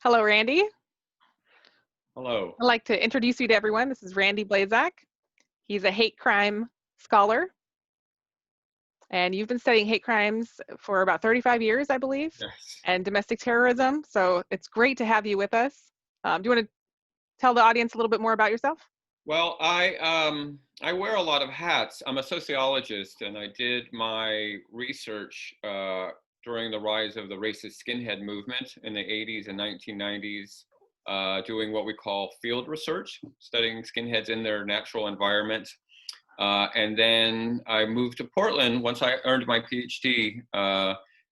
Hello, Randy. Hello. I'd like to introduce you to everyone. This is Randy Blazak. He's a hate crime scholar, and you've been studying hate crimes for about 35 years, I believe, Yes. and domestic terrorism. So it's great to have you with us. Do you want to tell the audience a little bit more about yourself? Well, I wear a lot of hats. I'm a sociologist, and I did my research during the rise of the racist skinhead movement in the 80s and 1990s, doing what we call field research, studying skinheads in their natural environment. And then I moved to Portland once I earned my PhD.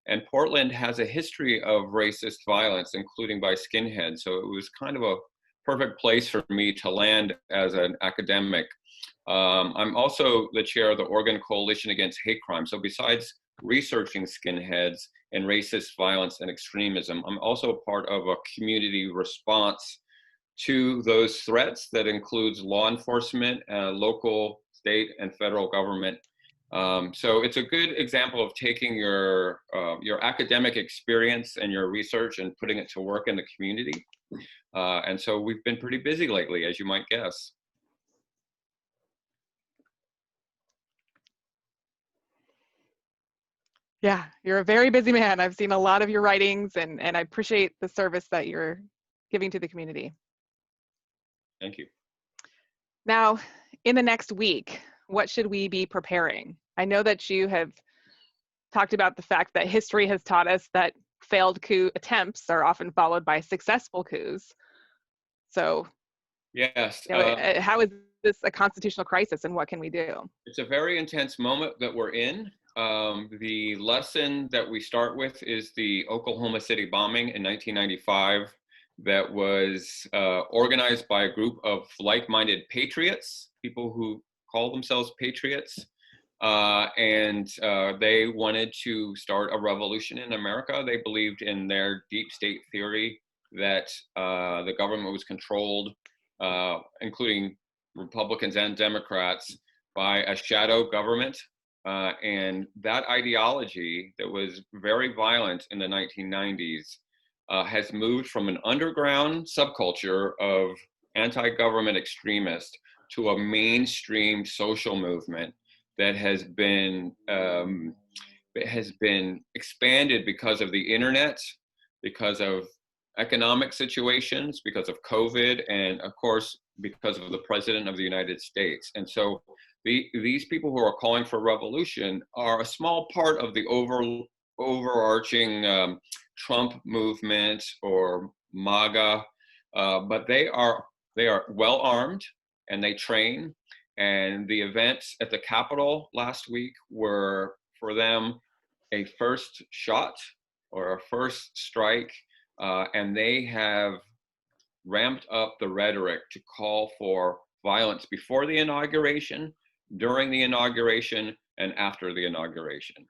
And Portland has a history of racist violence, including by skinheads. So it was kind of a perfect place for me to land as an academic. I'm also the chair of the Oregon Coalition Against Hate Crime. So besides researching skinheads and racist violence and extremism, I'm also part of a community response to those threats that includes law enforcement, local, state, and federal government. So it's a good example of taking your academic experience and your research and putting it to work in the community. And so we've been pretty busy lately, as you might guess. Yeah, you're a very busy man. I've seen a lot of your writings, and I appreciate the service that you're giving to the community. Thank you. Now, in the next week, what should we be preparing? I know that you have talked about the fact that history has taught us that failed coup attempts are often followed by successful coups. So, Yes, how is this a constitutional crisis, and what can we do? it's a very intense moment that we're in. The lesson that we start with is the Oklahoma City bombing in 1995 that was organized by a group of like-minded patriots, people who call themselves patriots, and they wanted to start a revolution in America. They believed in their deep state theory that the government was controlled, including Republicans and Democrats, by a shadow government. And that ideology that was very violent in the 1990s has moved from an underground subculture of anti-government extremists to a mainstream social movement that has been expanded because of the internet, because of economic situations, because of COVID, and of course, because of the President of the United States. And so these people who are calling for revolution are a small part of the overarching Trump movement or MAGA, but they are well armed and they train. And the events at the Capitol last week were for them a first shot or a first strike, and they have ramped up the rhetoric to call for violence before the inauguration, during the inauguration, and after the inauguration.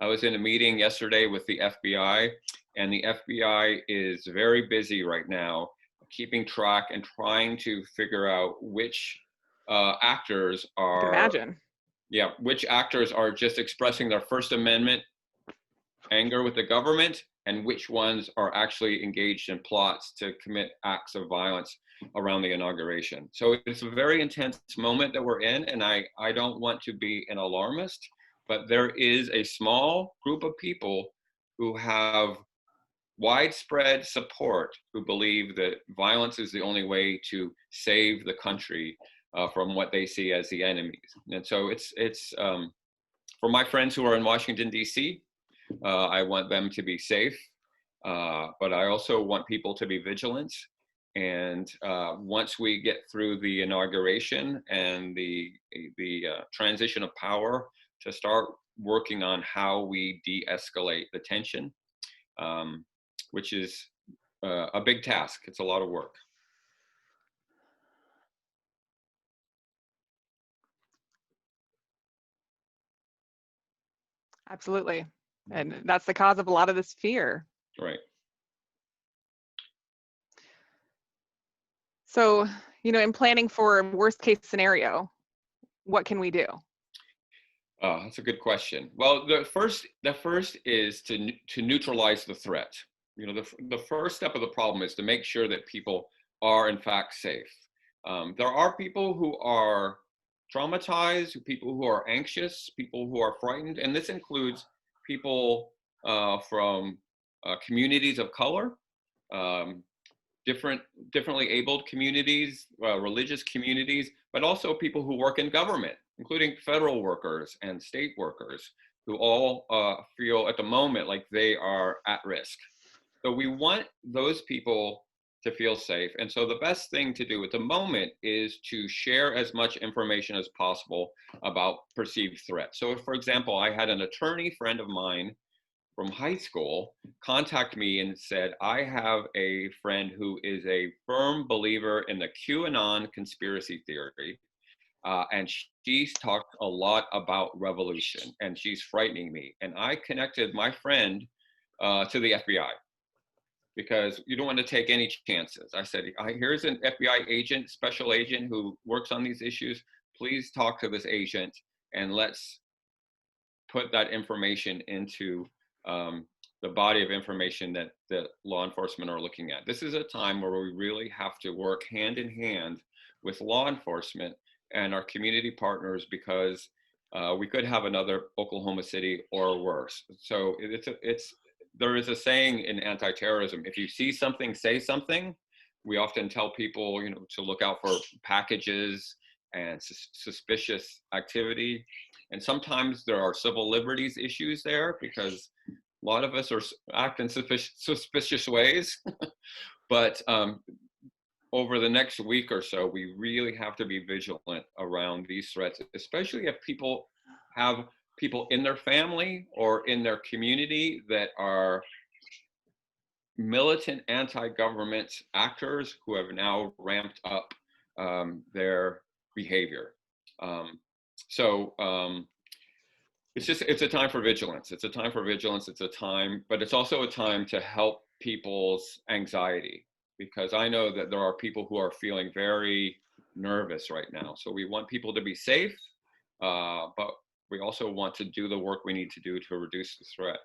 I was in a meeting yesterday with the FBI, and the FBI is very busy right now keeping track and trying to figure out which actors I can are, imagine. yeah, which actors are just expressing their First Amendment anger with the government and which ones are actually engaged in plots to commit acts of violence around the inauguration. So it's a very intense moment that we're in, and I don't want to be an alarmist, but there is a small group of people who have widespread support who believe that violence is the only way to save the country from what they see as the enemies. And so it's for my friends who are in Washington, D.C., I want them to be safe, but I also want people to be vigilant. And once we get through the inauguration and the transition of power, to start working on how we de-escalate the tension, which is a big task. It's a lot of work. Absolutely. And that's the cause of a lot of this fear. Right. So, in planning for a worst case scenario, what can we do? That's a good question. Well, the first is to neutralize the threat. the first step of the problem is to make sure that people are in fact safe. There are people who are traumatized, people who are anxious, people who are frightened, and this includes people from communities of color, um, differently abled communities, religious communities, but also people who work in government, including federal workers and state workers, who all feel at the moment like they are at risk. So we want those people to feel safe. And so the best thing to do at the moment is to share as much information as possible about perceived threats. So if, for example, I had an attorney friend of mine from high school contact me and said, I have a friend who is a firm believer in the QAnon conspiracy theory. And she's talked a lot about revolution and she's frightening me. And I connected my friend to the FBI because you don't want to take any chances. I said, here's an FBI agent, special agent who works on these issues. Please talk to this agent and let's put that information into the body of information that law enforcement are looking at. This is a time where we really have to work hand in hand with law enforcement and our community partners, because we could have another Oklahoma City or worse. So there is a saying in anti-terrorism: if you see something, say something. We often tell people, to look out for packages and suspicious activity. And sometimes there are civil liberties issues there because a lot of us are acting suspicious ways. But over the next week or so, we really have to be vigilant around these threats, especially if people have people in their family or in their community that are militant anti-government actors who have now ramped up their behavior. It's a time for vigilance. It's a time for vigilance. It's a time, but it's also a time to help people's anxiety, because I know that there are people who are feeling very nervous right now. So we want people to be safe, but we also want to do the work we need to do to reduce the threat.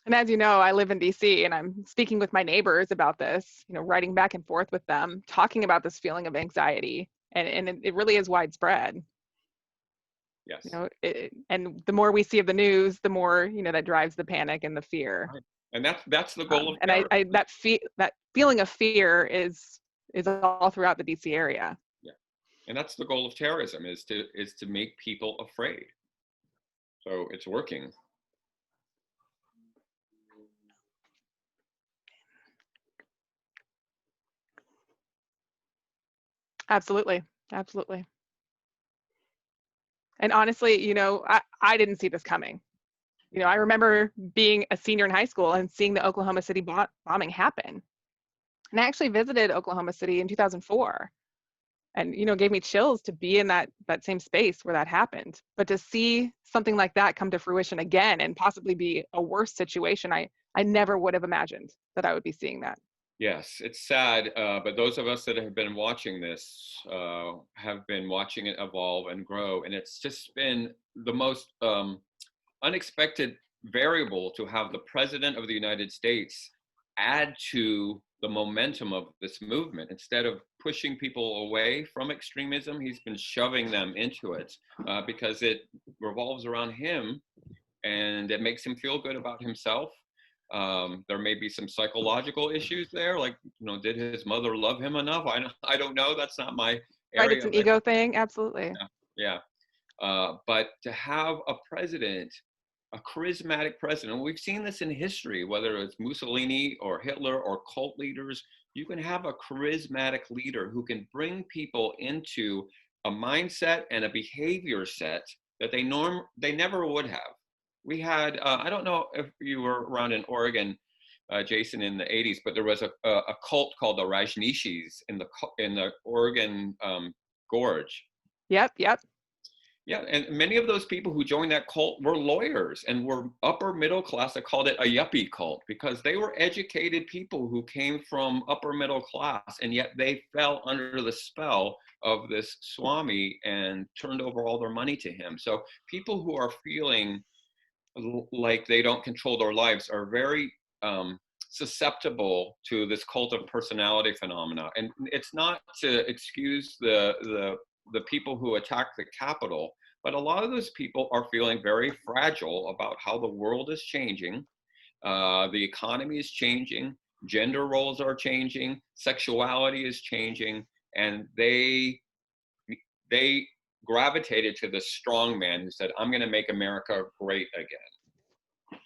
And as you know, I live in DC and I'm speaking with my neighbors about this, writing back and forth with them, talking about this feeling of anxiety. And it really is widespread. Yes. And the more we see of the news, the more, that drives the panic and the fear. Right. And that's the goal of and that feeling of fear is all throughout the DC area. Yeah. And that's the goal of terrorism, is to make people afraid. So it's working. Absolutely. Absolutely. And honestly, I didn't see this coming. I remember being a senior in high school and seeing the Oklahoma City bombing happen. And I actually visited Oklahoma City in 2004 and, gave me chills to be in that same space where that happened. But to see something like that come to fruition again and possibly be a worse situation, I never would have imagined that I would be seeing that. Yes, it's sad, but those of us that have been watching this have been watching it evolve and grow. And it's just been the most unexpected variable to have the President of the United States add to the momentum of this movement. Instead of pushing people away from extremism, he's been shoving them into it because it revolves around him and it makes him feel good about himself. There may be some psychological issues there, like, did his mother love him enough? I don't know. That's not my area. Right, it's an ego thing. Absolutely. Yeah. But to have a president, a charismatic president, we've seen this in history, whether it's Mussolini or Hitler or cult leaders, you can have a charismatic leader who can bring people into a mindset and a behavior set that they never would have. We had, I don't know if you were around in Oregon, Jason, in the 80s, but there was a cult called the Rajneeshis in the Oregon Gorge. Yep. Yeah, and many of those people who joined that cult were lawyers and were upper middle class. They called it a yuppie cult because they were educated people who came from upper middle class, and yet they fell under the spell of this Swami and turned over all their money to him. So people who are feeling like they don't control their lives are very susceptible to this cult of personality phenomena. And it's not to excuse the people who attack the Capitol, but a lot of those people are feeling very fragile about how the world is changing, the economy is changing, gender roles are changing, sexuality is changing, and they gravitated to the strong man who said, "I'm going to make America great again."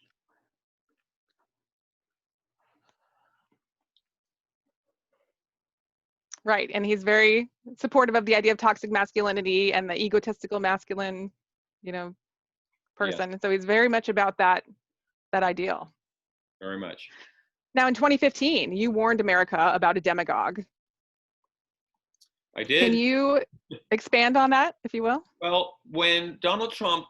Right. And he's very supportive of the idea of toxic masculinity and the egotistical masculine, you know, Yes, person. And so he's very much about that ideal. very much. Now in 2015, you warned America about a demagogue. I Can did. you expand on that, if you will? Well, when Donald Trump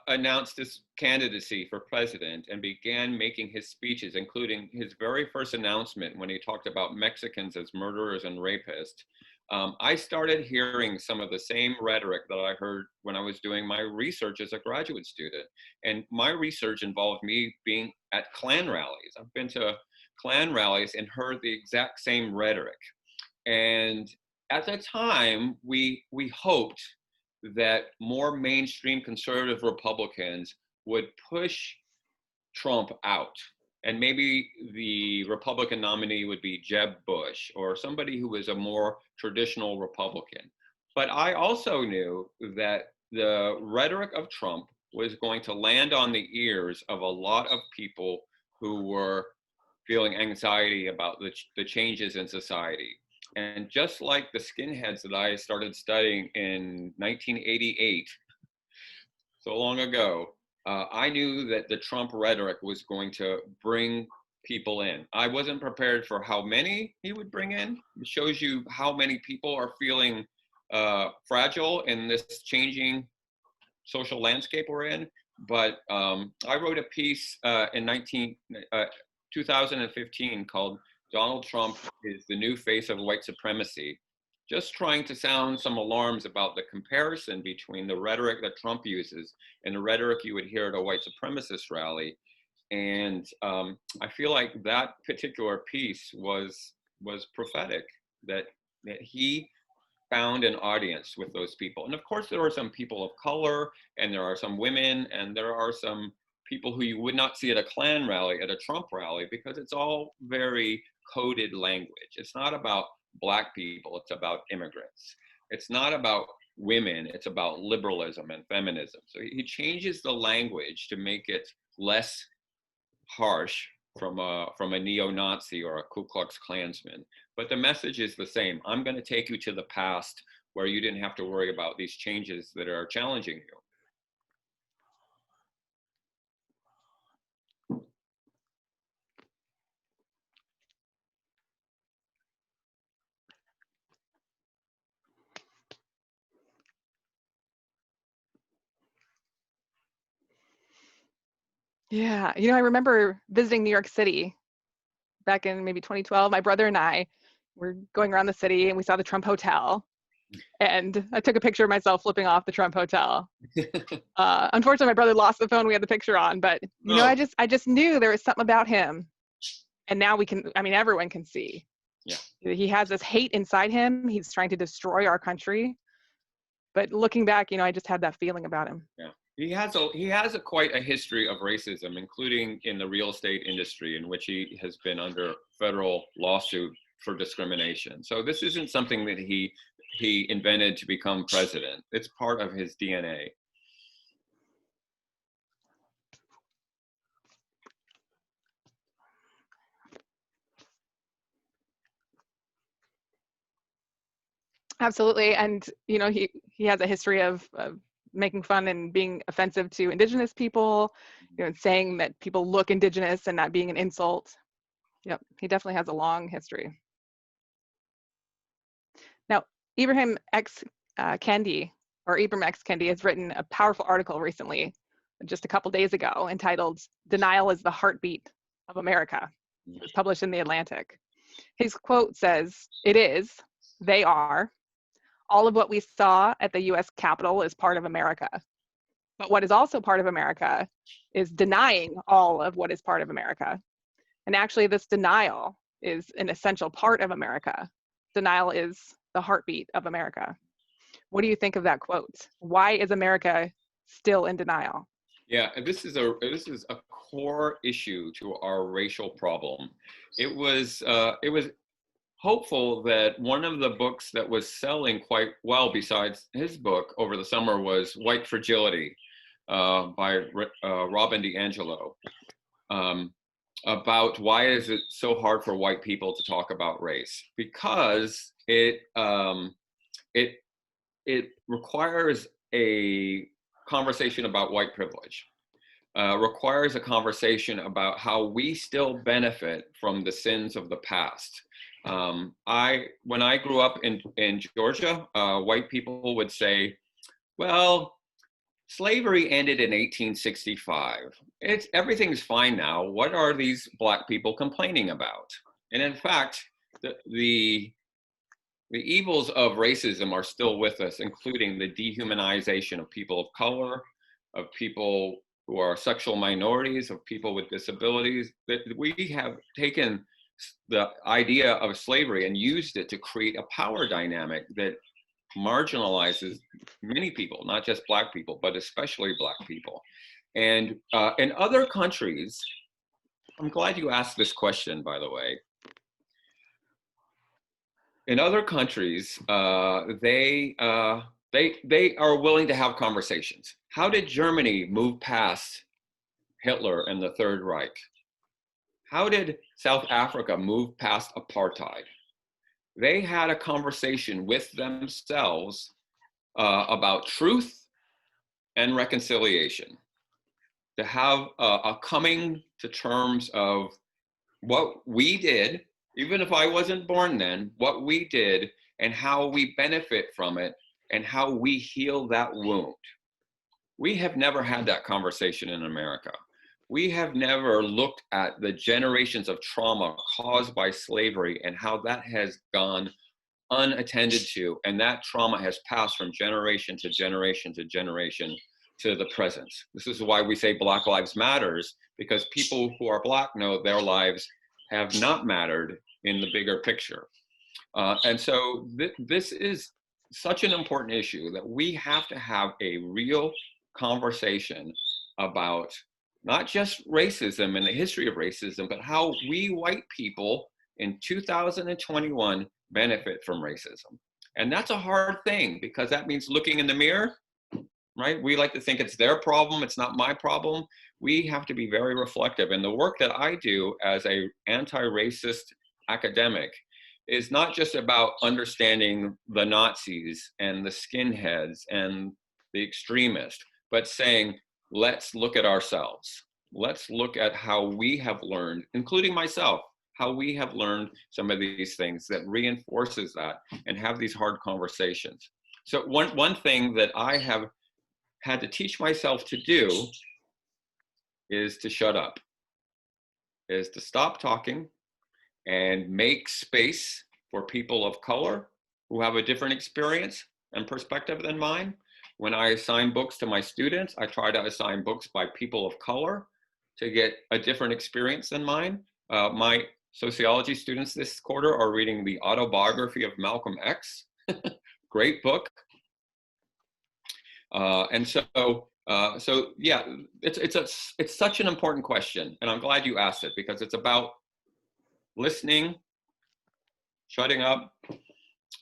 announced his candidacy for president and began making his speeches, including his very first announcement when he talked about Mexicans as murderers and rapists, I started hearing some of the same rhetoric that I heard when I was doing my research as a graduate student. And my research involved me being at Klan rallies. I've been to Klan rallies and heard the exact same rhetoric. And at the time, we hoped that more mainstream conservative Republicans would push Trump out. And maybe the Republican nominee would be Jeb Bush or somebody who was a more traditional Republican. But I also knew that the rhetoric of Trump was going to land on the ears of a lot of people who were feeling anxiety about the changes in society. And just like the skinheads that I started studying in 1988, so long ago, I knew that the Trump rhetoric was going to bring people in. I wasn't prepared for how many he would bring in. It shows you how many people are feeling fragile in this changing social landscape we're in. But I wrote a piece in 2015 called "Donald Trump is the New Face of White Supremacy," just trying to sound some alarms about the comparison between the rhetoric that Trump uses and the rhetoric you would hear at a white supremacist rally. And I feel like that particular piece was prophetic, that he found an audience with those people. And of course, there are some people of color, and there are some women, and there are some people who you would not see at a Klan rally, at a Trump rally, because it's all very coded language. It's not about Black people, it's about immigrants. It's not about women, it's about liberalism and feminism. So he changes the language to make it less harsh from a neo-Nazi or a Ku Klux Klansman. But the message is the same. I'm going to take you to the past where you didn't have to worry about these changes that are challenging you. Yeah. You know, I remember visiting New York City back in maybe 2012. My brother and I were going around the city and we saw the Trump Hotel. And I took a picture of myself flipping off the Trump Hotel. Unfortunately, my brother lost the phone we had the picture on, but you know, Oh, I just knew there was something about him. And now we can, I mean, everyone can see. yeah. He has this hate inside him. He's trying to destroy our country. But looking back, you know, I just had that feeling about him. Yeah. He has quite a history of racism, including in the real estate industry, in which he has been under federal lawsuit for discrimination. So this isn't something that he invented to become president. It's part of his DNA. Absolutely. And, you know, he has a history of making fun and being offensive to Indigenous people, you know, saying that people look Indigenous and that being an insult. Yep, he definitely has a long history. Now, Ibrahim X. Kendi or Ibram X. Kendi, has written a powerful article recently, just a couple days ago, entitled "Denial is the Heartbeat of America." It was published in The Atlantic. His quote says, "It is, they are, all of what we saw at the US Capitol is part of America. But what is also part of America is denying all of what is part of America. And actually, this denial is an essential part of America. Denial is the heartbeat of America." What do you think of that quote? Why is America still in denial? Yeah, and this is a core issue to our racial problem. It was hopeful that one of the books that was selling quite well besides his book over the summer was White Fragility by Robin DiAngelo, about why is it so hard for white people to talk about race? Because it requires a conversation about white privilege, requires a conversation about how we still benefit from the sins of the past. When I grew up in Georgia, white people would say, well, slavery ended in 1865. Everything's fine now. What are these black people complaining about? And in fact, the evils of racism are still with us, including the dehumanization of people of color, of people who are sexual minorities, of people with disabilities. That we have taken the idea of slavery and used it to create a power dynamic that marginalizes many people, not just black people, but especially black people. And in other countries, I'm glad you asked this question, by the way. In other countries, they are willing to have conversations. How did Germany move past Hitler and the Third Reich? How did South Africa move past apartheid? They had a conversation with themselves about truth and reconciliation, to have a coming to terms of what we did, even if I wasn't born then, what we did and how we benefit from it and how we heal that wound. We have never had that conversation in America. We have never looked at the generations of trauma caused by slavery and how that has gone unattended to, and that trauma has passed from generation to generation to generation to the present. This is why we say Black Lives Matters, because people who are Black know their lives have not mattered in the bigger picture. And so this is such an important issue that we have to have a real conversation about not just racism and the history of racism, but how we white people in 2021 benefit from racism. And that's a hard thing, because that means looking in the mirror, right? We like to think it's their problem, it's not my problem. We have to be very reflective. And the work that I do as a anti-racist academic is not just about understanding the Nazis and the skinheads and the extremists, but saying, let's look at ourselves. Let's look at how we have learned, including myself, how we have learned some of these things that reinforces that, and have these hard conversations. So one thing that I have had to teach myself to do is to shut up, is to stop talking and make space for people of color who have a different experience and perspective than mine. When I assign books to my students, I try to assign books by people of color to get a different experience than mine. My sociology students this quarter are reading The Autobiography of Malcolm X. Great book. And so yeah, it's such an important question, and I'm glad you asked it, because it's about listening, shutting up,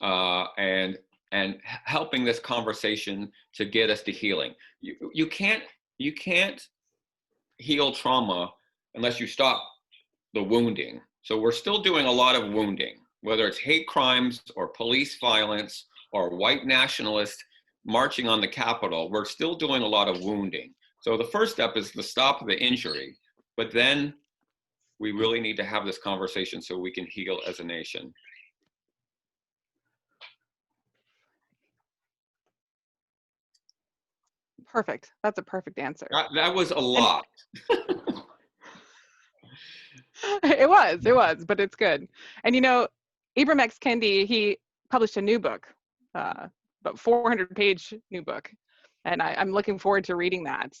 and helping this conversation to get us to healing. You can't heal trauma unless you stop the wounding. So we're still doing a lot of wounding, whether it's hate crimes or police violence or white nationalists marching on the Capitol. We're still doing a lot of wounding. So the first step is to stop the injury, but then we really need to have this conversation so we can heal as a nation. Perfect. That's a perfect answer. That was a And lot. it was, but it's good. And Ibram X. Kendi, he published a new book, about 400-page new book, and I'm looking forward to reading that.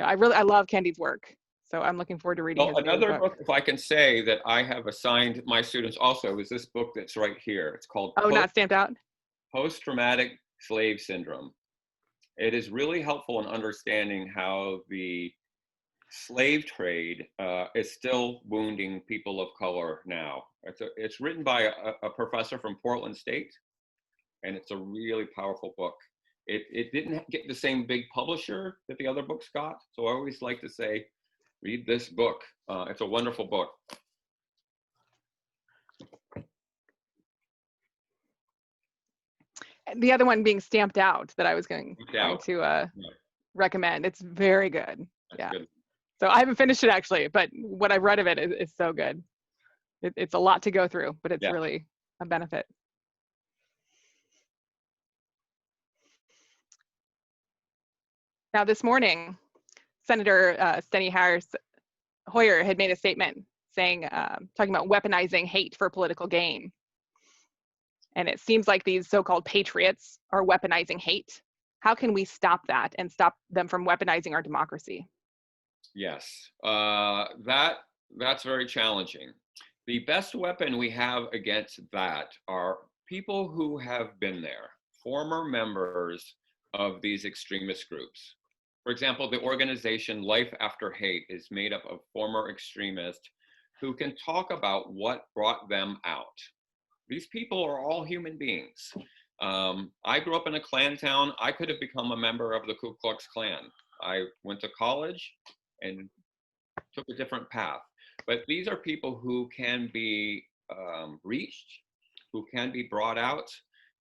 I love Kendi's work, so I'm looking forward to reading Well, his new another book. book, if I can say, that I have assigned my students also is this book that's right here. It's called Oh, not stamped out? Post-Traumatic Slave Syndrome. It is really helpful in understanding how the slave trade is still wounding people of color now. It's written by a professor from Portland State, and it's a really powerful book. It didn't get the same big publisher that the other books got, so I always like to say, read this book. It's a wonderful book. The other one being Stamped Out that I was going to Yeah, recommend. It's very good. that's Yeah. good. So I haven't finished it actually, but what I've read of it is so good. It's a lot to go through, but it's really a benefit. Now this morning, Senator Steny Hoyer had made a statement saying, talking about weaponizing hate for political gain. And it seems like these so-called patriots are weaponizing hate. How can we stop that and stop them from weaponizing our democracy? Yes, that's very challenging. The best weapon we have against that are people who have been there, former members of these extremist groups. For example, the organization Life After Hate is made up of former extremists who can talk about what brought them out. These people are all human beings. I grew up in a Klan town. I could have become a member of the Ku Klux Klan. I went to college and took a different path. But these are people who can be reached, who can be brought out.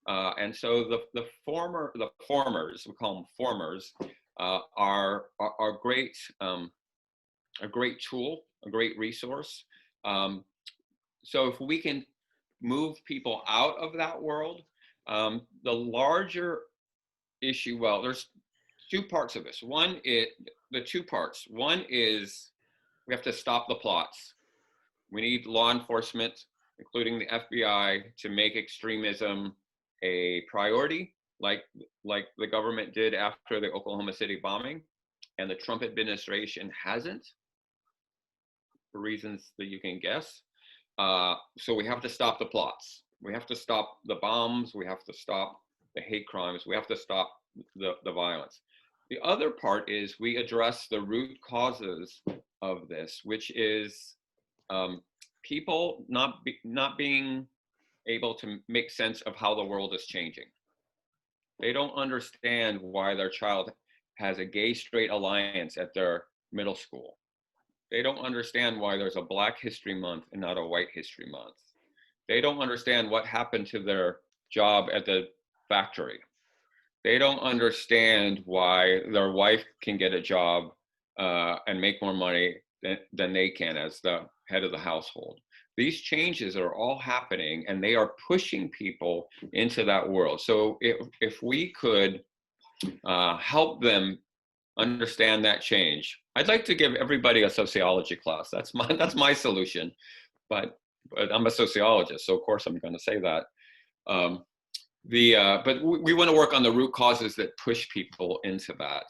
And so the formers, we call them formers, are great, a great tool, a great resource. So if we can move people out of that world, the larger issue, well, there's two parts of this. The two parts. One is we have to stop the plots. We need law enforcement, including the FBI, to make extremism a priority, like the government did after the Oklahoma City bombing, and the Trump administration hasn't, for reasons that you can guess. So we have to stop the plots. We have to stop the bombs. We have to stop the hate crimes. We have to stop the violence. The other part is we address the root causes of this, which is people not being able to make sense of how the world is changing. They don't understand why their child has a gay-straight alliance at their middle school. They don't understand why there's a Black History Month and not a White History Month. They don't understand what happened to their job at the factory. They don't understand why their wife can get a job and make more money than they can as the head of the household. These changes are all happening, and they are pushing people into that world. So if we could help them understand that change, I'd like to give everybody a sociology class. That's my solution, but I'm a sociologist, so of course I'm going to say that. But we want to work on the root causes that push people into that.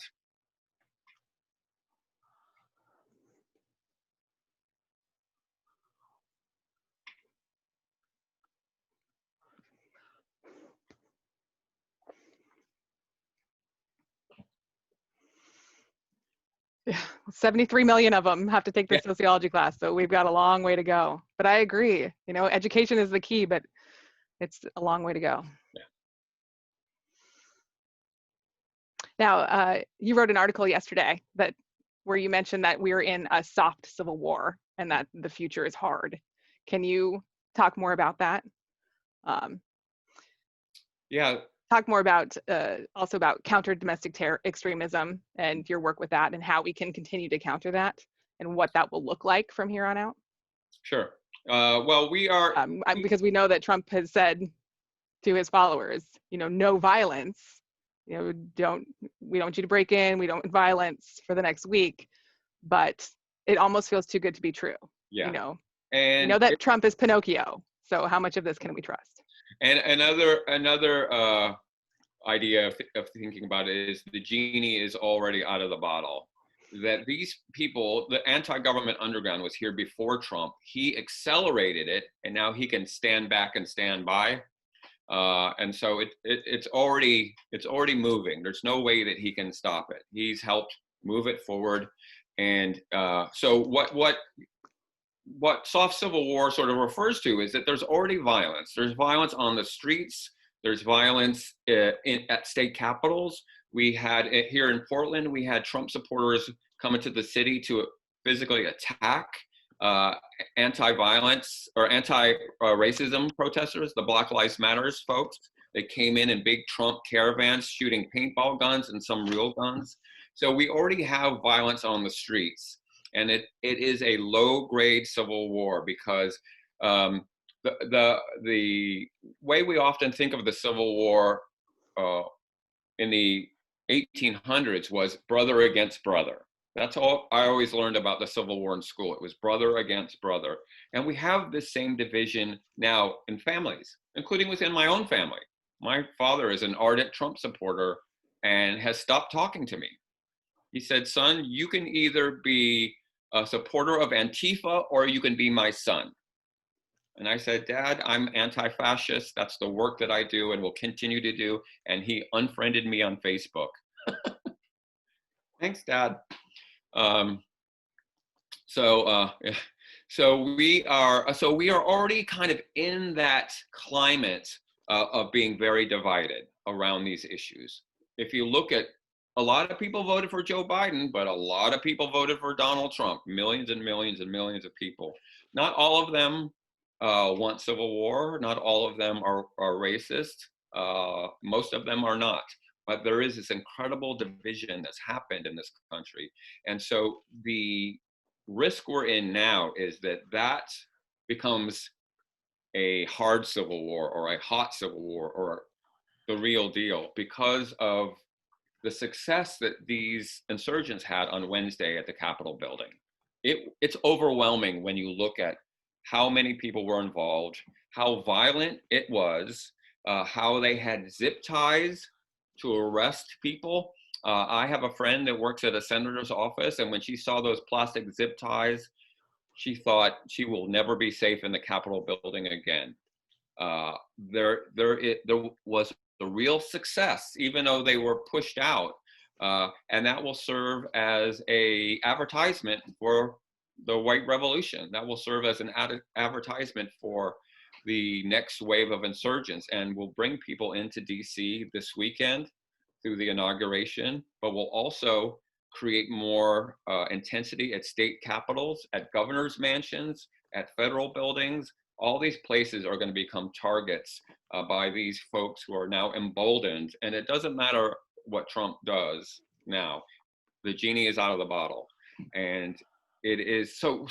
Yeah, 73 million of them have to take the sociology class, so we've got a long way to go. But I agree, education is the key, but it's a long way to go. Yeah. Now, you wrote an article yesterday where you mentioned that we're in a soft civil war and that the future is hard. Can you talk more about that? Yeah. Talk more about also about counter domestic extremism and your work with that and how we can continue to counter that and what that will look like from here on out. Sure. Well, we are because we know that Trump has said to his followers, no violence, you know, we don't want you to break in, we don't want violence for the next week, but it almost feels too good to be true. Yeah. You know, we And know that Trump is Pinocchio, so how much of this can we trust? and another idea of thinking about it is the genie is already out of the bottle. That these people, the anti-government underground was here before Trump. He accelerated it, and now he can stand back and stand by. And so it's already moving. There's no way that he can stop it. He's helped move it forward. And so what soft civil war sort of refers to is that there's already violence. There's violence on the streets. There's violence at state capitals. We had here in Portland, we had Trump supporters come into the city to physically attack anti-violence or anti-racism protesters, the Black Lives Matters folks. They came in big Trump caravans shooting paintball guns and some real guns. So we already have violence on the streets. And it is a low-grade civil war because the way we often think of the Civil War in the 1800s was brother against brother. That's all I always learned about the Civil War in school. It was brother against brother. And we have this same division now in families, including within my own family. My father is an ardent Trump supporter and has stopped talking to me. He said, son, you can either be a supporter of Antifa or you can be my son. And I said, Dad, I'm anti-fascist. That's the work that I do and will continue to do. And he unfriended me on Facebook. Thanks, Dad. So we are already kind of in that climate of being very divided around these issues. If you look at, a lot of people voted for Joe Biden, but a lot of people voted for Donald Trump. Millions and millions and millions of people. Not all of them want civil war. Not all of them are racist. Most of them are not. But there is this incredible division that's happened in this country. And so the risk we're in now is that becomes a hard civil war or a hot civil war or the real deal because of the success that these insurgents had on Wednesday at the Capitol building. It's overwhelming when you look at how many people were involved, how violent it was, how they had zip ties to arrest people. I have a friend that works at a senator's office, and when she saw those plastic zip ties, she thought she will never be safe in the Capitol building again. There was the real success, even though they were pushed out, and that will serve as a advertisement for the white revolution. That will serve as an advertisement for the next wave of insurgents, and will bring people into DC this weekend through the inauguration, but will also create more intensity at state capitals, at governors' mansions, at federal buildings. All these places are going to become targets by these folks who are now emboldened. And it doesn't matter what Trump does now. The genie is out of the bottle. And it is, so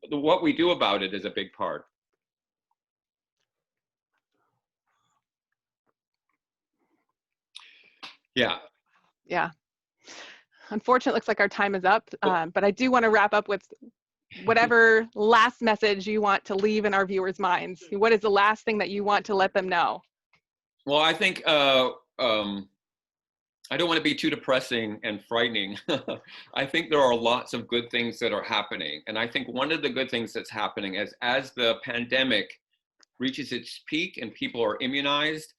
what we do about it is a big part. Yeah. Yeah. Unfortunately, it looks like our time is up, but I do want to wrap up with whatever last message you want to leave in our viewers' minds. What is the last thing that you want to let them know? Well, I think I don't want to be too depressing and frightening. I think there are lots of good things that are happening. And I think one of the good things that's happening is as the pandemic reaches its peak and people are immunized,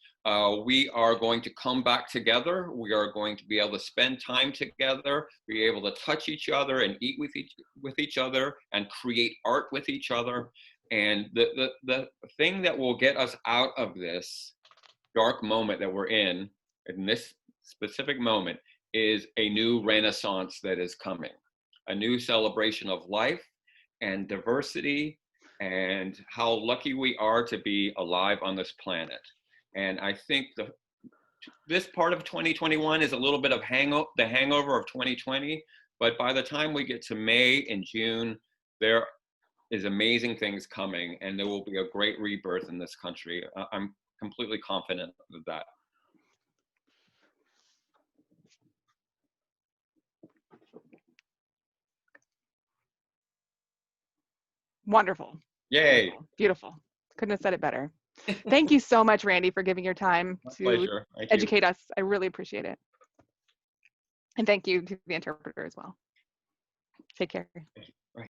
we are going to come back together. We are going to be able to spend time together, be able to touch each other and eat with each other and create art with each other. And the thing that will get us out of this dark moment that we're in this specific moment, is a new renaissance that is coming, a new celebration of life and diversity and how lucky we are to be alive on this planet. And I think this part of 2021 is a little bit of the hangover of 2020, but by the time we get to May and June, there is amazing things coming and there will be a great rebirth in this country. I'm completely confident of that. Wonderful. Yay. Wonderful. Beautiful. Couldn't have said it better. Thank you so much, Randy, for giving your time My to pleasure. Thank you. educate us. I really appreciate it. And thank you to the interpreter as well. Take care. Thank you. Bye.